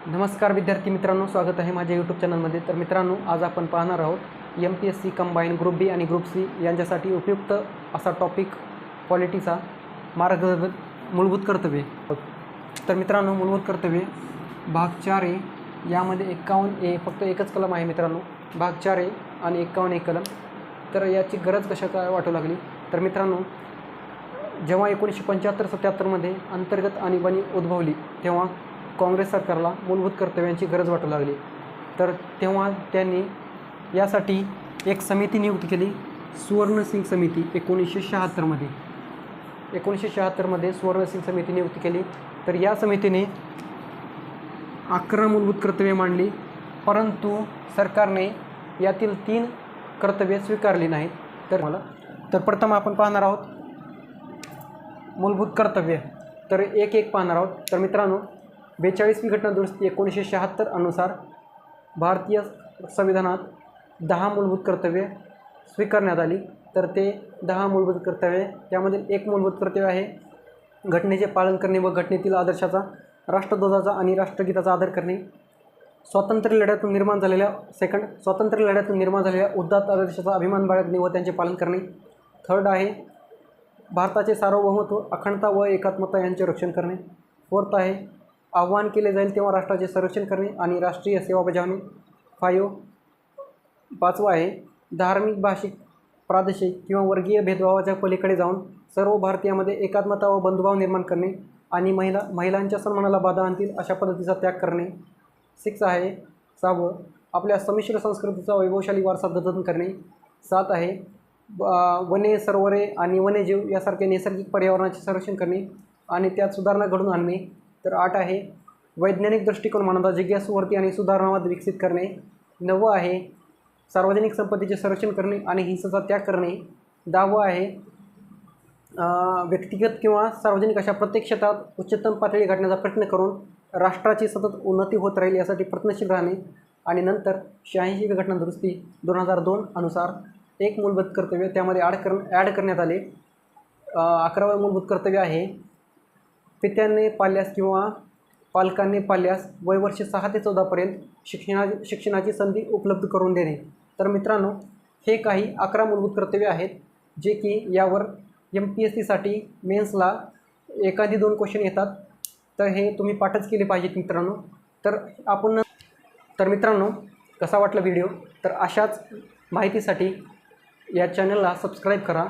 नमस्कार विद्यार्थी मित्रांनो, स्वागत आहे माझ्या यूट्यूब चॅनलमध्ये। तर मित्रांनो, आज आपण पाहणार आहोत MPSC कंबाईन ग्रुप बी आणि ग्रुप सी यांच्यासाठी उपयुक्त असा टॉपिक पॉलिटीचा मार्गदर्शक मूलभूत कर्तव्ये। तर मित्रांनो, मूलभूत कर्तव्ये भाग 4A यामध्ये 51A फक्त एकच कलम आहे मित्रांनो, भाग 4A आणि 51A कलम। तर याची गरज कशा काय वाटू लागली तर मित्रांनो, जेव्हा 1975-77 मध्ये अंतर्गत आणीबाणी उद्भवली तेव्हा काँग्रेस सरकारला मूलभूत कर्तव्यांची गरज वाटू लागली। तर तेव्हा त्यांनी यासाठी एक समिती नियुक्त केली, सुवर्णसिंग समिती। 1976 मध्ये सुवर्णसिंग समिती नियुक्त केली। तर या समितीने 11 मूलभूत कर्तव्ये मांडली, परंतु सरकारने यातील 3 कर्तव्ये स्वीकारली नाहीत। तर प्रथम आपण पाहणार आहोत मूलभूत कर्तव्य। तर एक पाहणार आहोत। तर मित्रांनो, 42वी घटना दुरुस्ती 1976 अनुसार भारतीय संविधानात 10 मूलभूत कर्तव्ये स्वीकारण्यात आली। तर ते 10 मूलभूत कर्तव्ये, त्यामधील एक मूलभूत कर्तव्य आहे घटनेचे पालन करणे व घटनेतील आदर्शाचा, राष्ट्रध्वजाचा आणि राष्ट्रगीताचा आदर करणे। स्वातंत्र्य लढ्यातून निर्माण झालेल्या उदात्त आदर्शाचा अभिमान बाळगणे व त्यांचे पालन करणे। थर्ड आहे भारताचे सार्वभौमत्व, अखंडता व एकात्मता यांचे रक्षण करणे। फोर्थ आहे आव्हान केले जाईल तेव्हा राष्ट्राचे संरक्षण करणे आणि राष्ट्रीय सेवा बजावणे। 5वा आहे धार्मिक, भाषिक, प्रादेशिक किंवा वर्गीय भेदभावाच्या पलीकडे जाऊन सर्व भारतीयांमध्ये एकात्मता व बंधुभाव निर्माण करणे आणि महिलांच्या सन्मानाला बाधा आणतील अशा पद्धतीचा त्याग करणे। 6 आहे 6वं आपल्या संमिश्र संस्कृतीचा वैभवशाली वारसा जतन करणे। 7 आहे वने, सरोवरे आणि वन्यजीव यासारखे नैसर्गिक पर्यावरणाचे संरक्षण करणे आणि त्यात सुधारणा घडवून आणणे। तर 8 आहे वैज्ञानिक दृष्टिकोन, मानवता, जिज्ञासूवर्ती आणि सुधारणावाद विकसित करणे। 9 आहे सार्वजनिक संपत्तीचे संरक्षण करणे आणि हिंसेचा त्याग करणे। 10वं आहे व्यक्तिगत किंवा सार्वजनिक अशा प्रत्येक क्षेत्रात उच्चतम पातळी गाठण्याचा प्रयत्न करून राष्ट्राची सतत उन्नती होत राहील यासाठी प्रयत्नशील राहणे। आणि नंतर 86वी घटना दुरुस्ती 2002 अनुसार एक मूलभूत कर्तव्य त्यामध्ये ॲड करण्यात आले। 11वे मूलभूत कर्तव्य आहे पित्याने पाल्यास किंवा पालकांनी पाल्यास वयवर्ष 6 ते 14 पर्यंत शिक्षणाची संधी उपलब्ध करून देणे। तर मित्रांनो, हे काही 11 मूलभूत कर्तव्य आहेत जे की यावर MPSCसाठी मेन्सला एखादी 2 क्वेश्चन येतात। तर हे तुम्ही पाठच केले पाहिजेत मित्रांनो। तर मित्रांनो, कसा वाटला व्हिडिओ? तर अशाच माहितीसाठी या चॅनलला सबस्क्राईब करा।